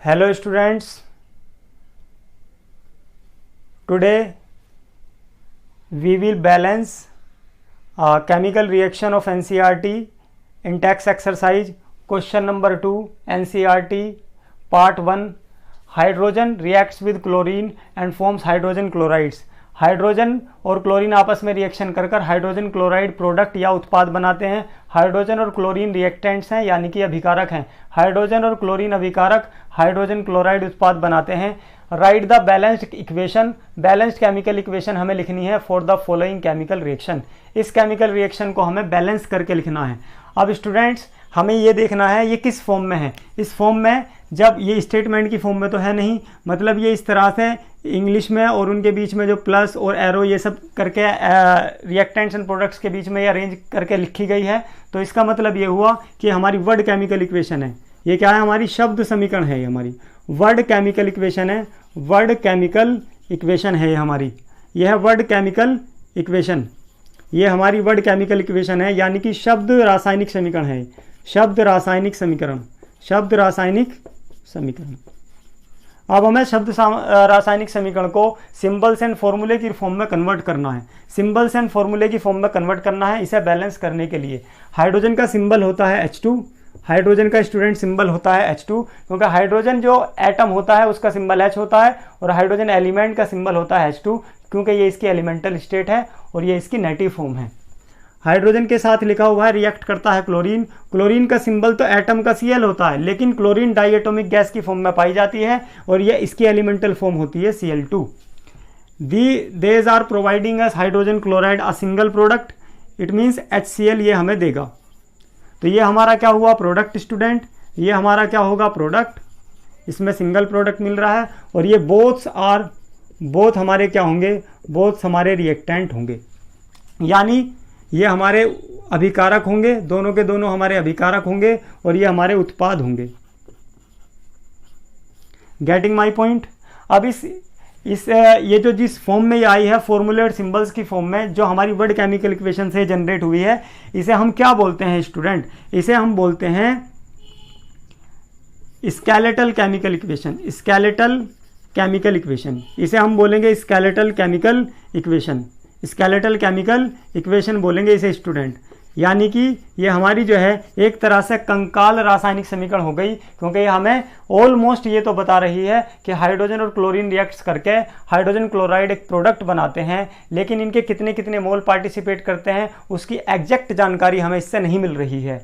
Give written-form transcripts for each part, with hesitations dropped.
Hello students, today we will balance a chemical reaction of NCERT in text exercise question number 2 NCERT part 1. Hydrogen reacts with chlorine and forms hydrogen chlorides. Hydrogen और chlorine आपस में reaction कर कर hydrogen chloride product या उत्पाद बनाते हैं। Hydrogen और क्लोरीन रिएक्टेंट्स हैं यानी कि अभिकारक हैं। हाइड्रोजन और क्लोरीन अभिकारक हाइड्रोजन क्लोराइड उत्पाद बनाते हैं। Right the balanced equation, balanced chemical equation हमें लिखनी है for the following chemical reaction. इस केमिकल रिएक्शन को हमें बैलेंस करके लिखना है। अब स्टूडेंट्स हमें ये देखना है ये किस फॉर्म में है। इस फॉर्म में, जब ये स्टेटमेंट की फॉर्म में तो है नहीं, मतलब ये इस तरह से इंग्लिश में और उनके बीच में जो प्लस और एरो ये सब करके रिएक्टेंट्स एंड प्रोडक्ट्स के बीच में ये अरेंज करके लिखी गई है। तो इसका मतलब ये हुआ कि हमारी वर्ड केमिकल इक्वेशन है। ये क्या है? हमारी शब्द समीकरण है। ये हमारी वर्ड केमिकल इक्वेशन है। वर्ड केमिकल इक्वेशन है हमारी। ये है वर्ड केमिकल इक्वेशन। ये हमारी वर्ड केमिकल इक्वेशन है यानी कि शब्द रासायनिक समीकरण है। शब्द रासायनिक समीकरण, शब्द रासायनिक समीकरण। अब हमें शब्द रासायनिक समीकरण को सिंबल्स एंड फॉर्मूले की फॉर्म में कन्वर्ट करना है। सिंबल्स एंड फॉर्मूले की फॉर्म में कन्वर्ट करना है इसे बैलेंस करने के लिए। हाइड्रोजन का सिंबल होता है H2। हाइड्रोजन का स्टूडेंट सिंबल होता है H2 क्योंकि हाइड्रोजन जो एटम होता है उसका सिंबल H होता है और हाइड्रोजन एलिमेंट का सिंबल होता है H2 क्योंकि ये इसकी एलिमेंटल स्टेट है और ये इसकी नेटिव फॉर्म है। हाइड्रोजन के साथ लिखा हुआ है रिएक्ट करता है क्लोरीन। क्लोरीन का सिंबल तो एटम का Cl होता है लेकिन क्लोरीन डाइएटोमिक गैस की फॉर्म में पाई जाती है और ये इसकी एलिमेंटल फॉर्म होती है Cl2। These are providing us hydrogen chloride a single product, it means HCl ये हमें देगा। तो ये हमारा क्या हुआ? Product student. ये हमारा क्या होगा? प्रोडक्ट। इसमें सिंगल प्रोडक्ट मिल रहा है और ये बोथ हमारे क्या होंगे? बोथ हमारे रिएक्टेंट होंगे यानी ये हमारे अभिकारक होंगे। दोनों के दोनों हमारे अभिकारक होंगे और ये हमारे उत्पाद होंगे। Getting my point? अब ये जो जिस फॉर्म में ये आई है फॉर्मूले और सिंबल्स की फॉर्म में जो हमारी वर्ड केमिकल इक्वेशन से जनरेट हुई है, इसे हम क्या बोलते हैं स्टूडेंट? इसे हम बोलते हैं skeletal chemical equation. Skeletal chemical equation, इसे हम बोलेंगे skeletal chemical equation. Skeletal chemical equation बोलेंगे इसे स्टूडेंट। यानी कि ये हमारी जो है एक तरह से कंकाल रासायनिक समीकरण हो गई क्योंकि ये हमें ऑलमोस्ट ये तो बता रही है कि हाइड्रोजन और क्लोरीन रिएक्ट्स करके हाइड्रोजन क्लोराइड एक प्रोडक्ट बनाते हैं, लेकिन इनके कितने कितने मोल पार्टिसिपेट करते हैं उसकी एग्जैक्ट जानकारी हमें इससे नहीं मिल रही है।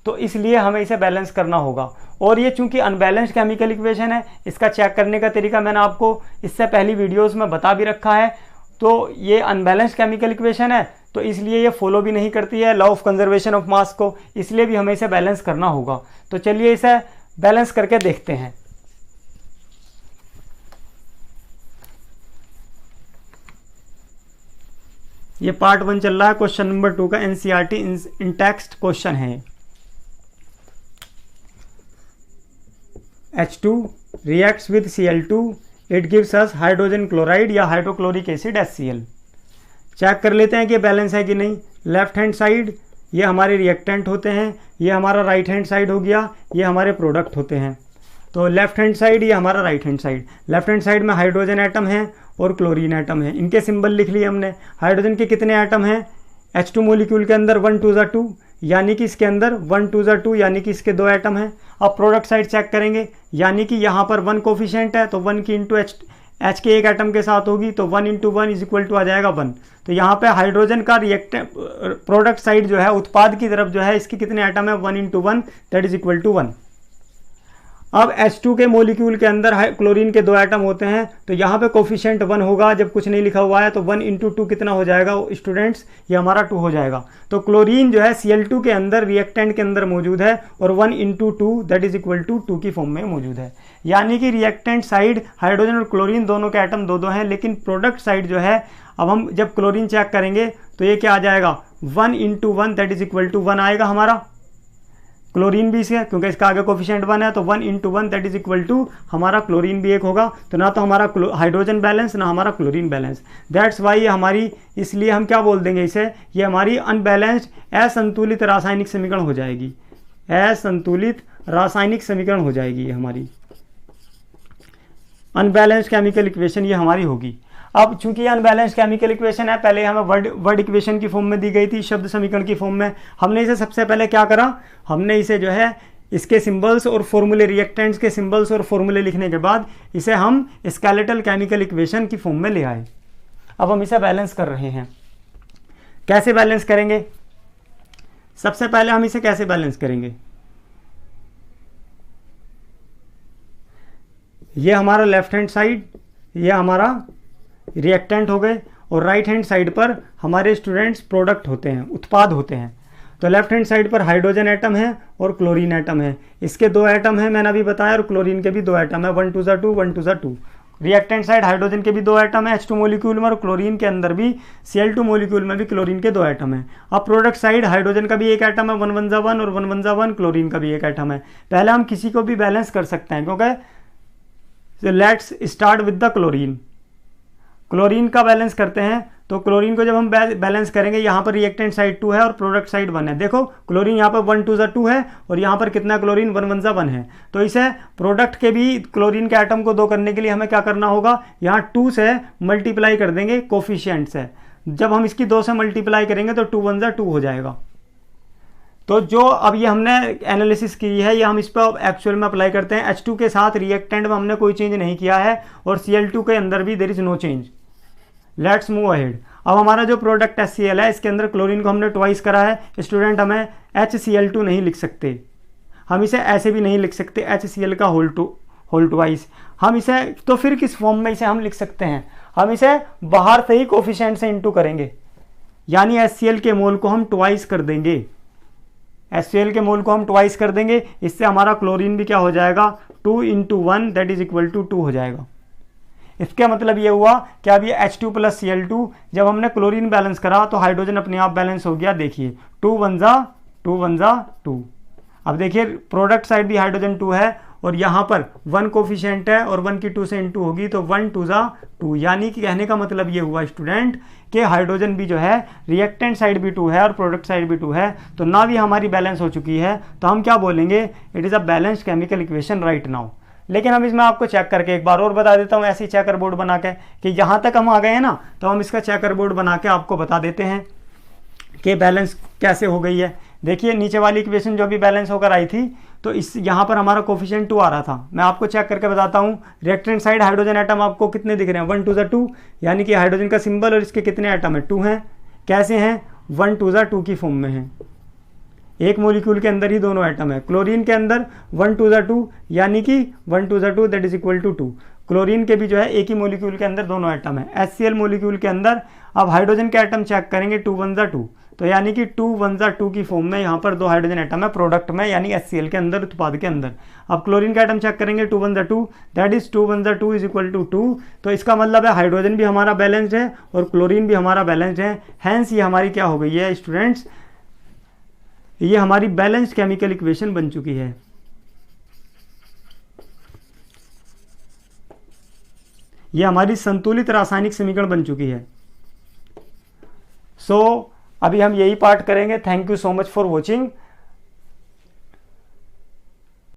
तो इसलिए हमें इसे बैलेंस करना होगा। और ये चूंकि अनबैलेंस्ड केमिकल इक्वेशन है, इसका चेक करने का तरीका मैंने आपको इससे पहली वीडियोज़ में बता भी रखा है। तो ये अनबैलेंस्ड केमिकल इक्वेशन है तो इसलिए ये फॉलो भी नहीं करती है law of conservation of mass को, इसलिए भी हमें इसे बैलेंस करना होगा। तो चलिए इसे बैलेंस करके देखते हैं। ये पार्ट 1 चल रहा है, क्वेश्चन नंबर 2 का NCERT इन टेक्स्ट क्वेश्चन है। H2 reacts with Cl2, it gives us hydrogen chloride या हाइड्रोक्लोरिक एसिड HCl। चेक कर लेते हैं कि बैलेंस है कि नहीं। लेफ्ट हैंड साइड ये हमारे रिएक्टेंट होते हैं, ये हमारा राइट हैंड साइड हो गया, ये हमारे प्रोडक्ट होते हैं। तो लेफ्ट हैंड साइड ये हमारा right hand side. Left hand side में हाइड्रोजन एटम है और क्लोरीन एटम है, इनके सिंबल लिख लिए हमने। हाइड्रोजन के कितने एटम हैं? H2 मोलिक्यूल के अंदर 1 2 2 यानी कि इसके अंदर 1 2 2 यानी कि इसके 2 एटम हैं। अब प्रोडक्ट साइड चेक करेंगे यानी कि यहाँ पर 1 कोफिशिएंट है तो 1 की इंटू H के एक एटम के साथ होगी तो 1 इंटू 1 इज इक्वल टू आ जाएगा 1। तो यहाँ पे हाइड्रोजन का रिएक्टेंट प्रोडक्ट साइड जो है उत्पाद की तरफ जो है इसके कितने एटम है? 1 into 1 that is equal to 1। अब H2 के मोलिक्यूल के अंदर क्लोरीन के 2 एटम होते हैं तो यहाँ पे कोफिशिएंट 1 होगा, जब कुछ नहीं लिखा हुआ है तो 1 इंटू 2 कितना हो जाएगा स्टूडेंट्स? ये हमारा 2 हो जाएगा। तो क्लोरीन जो है Cl2 के अंदर रिएक्टेंट के अंदर मौजूद है और 1 into 2 that is equal to 2 की फॉर्म में मौजूद है। यानी कि रिएक्टेंट साइड हाइड्रोजन और क्लोरीन दोनों के एटम 2 2 हैं, लेकिन प्रोडक्ट साइड जो है, अब हम जब क्लोरीन चेक करेंगे तो ये क्या आ जाएगा? 1 into 1 that is equal to 1 आएगा हमारा। क्लोरीन भी इसे क्योंकि इसका आगे कोफिशिएंट 1 है तो 1 into 1 that is equal to हमारा क्लोरीन भी 1 होगा। तो ना तो हमारा हाइड्रोजन बैलेंस ना हमारा क्लोरीन बैलेंस, दैट्स वाई ये हमारी, इसलिए हम क्या बोल देंगे इसे? ये हमारी अनबैलेंस्ड असंतुलित रासायनिक समीकरण हो जाएगी। असंतुलित रासायनिक समीकरण हो जाएगी ये हमारी अनबैलेंस्ड केमिकल इक्वेशन, ये हमारी होगी। अब चूंकि ये अनबैलेंस्ड केमिकल इक्वेशन है, पहले हमें वर्ड इक्वेशन की फॉर्म में दी गई थी, शब्द समीकरण की फॉर्म में। हमने इसे सबसे पहले क्या करा, हमने इसे जो है इसके सिंबल्स और फॉर्मूले, रिएक्टेंट्स के सिंबल्स और फॉर्मूले लिखने के बाद इसे हम स्केलेटल केमिकल इक्वेशन की फॉर्म में ले आए। अब हम इसे बैलेंस कर रहे हैं। कैसे बैलेंस करेंगे? सबसे पहले हम इसे कैसे बैलेंस करेंगे, ये हमारा लेफ्ट हैंड साइड, ये हमारा रिएक्टेंट हो गए, और राइट हैंड साइड पर हमारे स्टूडेंट्स प्रोडक्ट होते हैं, उत्पाद होते हैं। तो लेफ्ट हैंड साइड पर हाइड्रोजन एटम है और क्लोरीन एटम है, इसके 2 एटम है मैंने अभी बताया, और क्लोरीन के भी 2 एटम है, 1 2 2 1 2 2। रिएक्टेंट साइड हाइड्रोजन के भी 2 एटम है H2 मॉलिक्यूल में, और क्लोरीन के अंदर भी Cl2 मॉलिक्यूल में भी क्लोरीन के 2 एटम है। अब प्रोडक्ट साइड हाइड्रोजन का भी 1 एटम है, 1 1 1 और 1 1 1, क्लोरीन का भी 1 एटम है। पहले हम किसी को भी बैलेंस कर सकते हैं, क्योंकि let's start with the chlorine. Chlorine का बैलेंस करते हैं, तो क्लोरीन को जब हम बैलेंस करेंगे, यहाँ पर रिएक्टेंट साइड 2 है और प्रोडक्ट साइड 1 है। देखो क्लोरीन यहाँ पर 1 2 2 है, और यहाँ पर कितना क्लोरीन 1 1 1 है। तो इसे प्रोडक्ट के भी क्लोरीन के एटम को 2 करने के लिए हमें क्या करना होगा, यहाँ 2 से मल्टीप्लाई कर देंगे कोफिशिएंट से। जब हम इसकी 2 से मल्टीप्लाई करेंगे तो 2 1 2 हो जाएगा। तो जो अब ये हमने एनालिसिस की है, ये हम इस पर एक्चुअल में अप्लाई करते हैं। H2 के साथ रिएक्टेंट में हमने कोई चेंज नहीं किया है, और Cl2 के अंदर भी there is no change. Let's move ahead. अब हमारा जो प्रोडक्ट HCl है, इसके अंदर क्लोरीन को हमने ट्वाइस करा है। स्टूडेंट, हमें HCl2 नहीं लिख सकते, हम इसे ऐसे भी नहीं लिख सकते HCl का होल ट्वाइस। हम इसे तो फिर किस फॉर्म में इसे हम लिख सकते हैं, हम इसे बाहर से ही कोफिशिएंट से इंटू करेंगे, यानी HCl के मोल को हम ट्वाइस कर देंगे। HCl के मोल को हम ट्वाइस कर देंगे, इससे हमारा क्लोरीन भी क्या हो जाएगा, 2 × 1 दैट इज इक्वल टू 2 हो जाएगा। इसका मतलब ये हुआ कि अब ये H2 + Cl2, जब हमने क्लोरीन बैलेंस करा तो हाइड्रोजन अपने आप बैलेंस हो गया। देखिए 2 1 = 2। अब देखिए प्रोडक्ट साइड भी हाइड्रोजन 2 है, और यहाँ पर 1 कोफिशिएंट है, और 1 की 2 से इंटू होगी, तो 1 2 2। यानी कि कहने का मतलब ये हुआ स्टूडेंट कि हाइड्रोजन भी जो है, रिएक्टेंट साइड भी 2 है और प्रोडक्ट साइड भी 2 है, तो ना भी हमारी बैलेंस हो चुकी है। तो हम क्या बोलेंगे, it is a balanced chemical equation right now. लेकिन हम इसमें आपको चेक करके एक बार और बता देता हूँ, ऐसे ही चेकर बोर्ड बना के, कि यहाँ तक हम आ गए हैं ना, तो हम इसका चेकर बोर्ड बना के आपको बता देते हैं कि बैलेंस कैसे हो गई है। देखिए नीचे वाली इक्वेशन जो भी बैलेंस होकर आई थी, तो इस यहाँ पर हमारा कोफिशिएंट 2 आ रहा था। मैं आपको चेक करके बताता हूँ। रिएक्टेंट साइड हाइड्रोजन एटम आपको कितने दिख रहे हैं, 1 2 2, यानी कि हाइड्रोजन का सिंबल और इसके कितने एटम है, 2 हैं। कैसे हैं, 1 2 2 की फॉर्म में हैं, एक मॉलिक्यूल के अंदर ही दोनों एटम है। क्लोरीन के अंदर 1 2 2, यानी कि 1 2 2 that is equal to 2। Chlorine के भी जो है एक ही मॉलिक्यूल के अंदर दोनों एटम है। HCl मॉलिक्यूल के अंदर अब हाइड्रोजन के एटम चेक करेंगे, 2 1 2, तो यानी कि 2 1 2 की फॉर्म में यहाँ पर 2 हाइड्रोजन एटम है प्रोडक्ट में, यानी HCl के अंदर, उत्पाद के अंदर। अब क्लोरीन का एटम चेक करेंगे, 2 1 2, that is 2 1 2 is equal to 2। तो इसका मतलब है हाइड्रोजन भी हमारा बैलेंस्ड है और क्लोरीन भी हमारा बैलेंस्ड है। हैंस ये हमारी क्या हो गई है स्टूडेंट्स, ये हमारी बैलेंस्ड केमिकल इक्वेशन बन चुकी है। ये हमारी संतुलित रासायनिक समीकरण बन चुकी है। सो अभी हम यही पार्ट करेंगे। Thank you so much for watching.